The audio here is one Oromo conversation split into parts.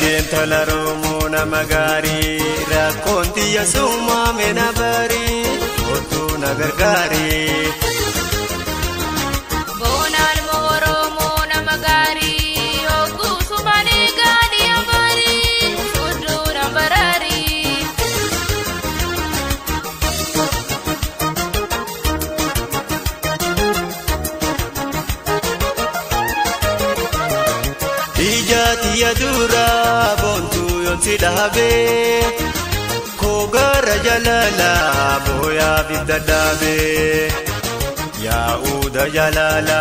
Shageen tala Romoona magaarii rakkoonti yasuumaa meena barii otoo na gargaarii. Boonaan moo Romoona magaarii hogguu sumaanii gaadhi ambarii fudduu na baraarii. Ijaati yaadura boontuu yoonsi dhaabee koogara jalala booyaa bidda dhaabee yaa'uudha jalala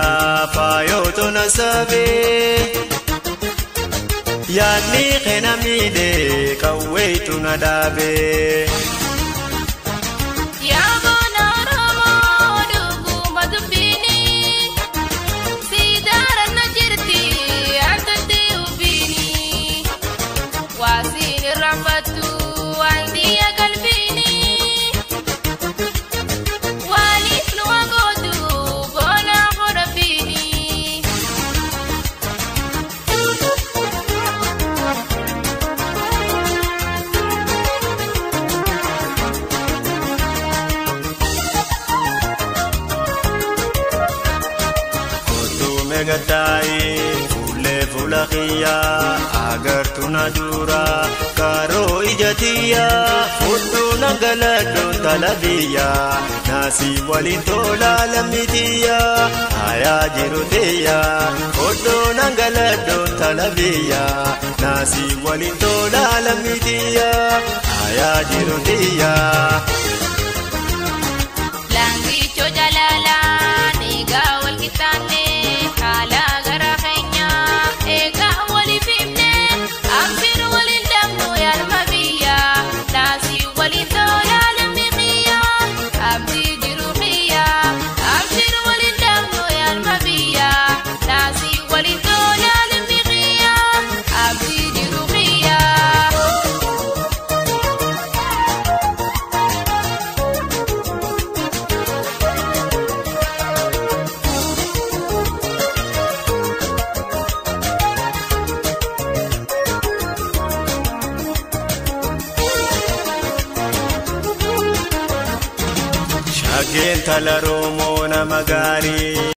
faayotoo na saabee yaadni keena miidhee qawweetu na dhaabee. Megataayi fuulee fuula kiyyaa agartuu na dura karoo ijatiyaa fudduu na galaddoon tala biyyaa naasii waliin tolaa lammitiyaa hayaa jiru teeyyaa fudduu na galaddoon tala biyyaa naasii waliin tolaa lammitiyaa hayaa jiru teeyyaa. Laangichoo jalaalaa niigaa wal qixxaanee. Haala gara keenyaa eegaa waliif himnee abshiin waliin damnoo yaalma biyyaa naasii waliin tolaa lammii xiyyaa abdii jiru xiyyaa abshiin waliin damnoo yaalma biyyaa naasii waliin tolaa lammii xiyyaa abdii jiru xiyyaa. Shageen tala Romoona magaarii.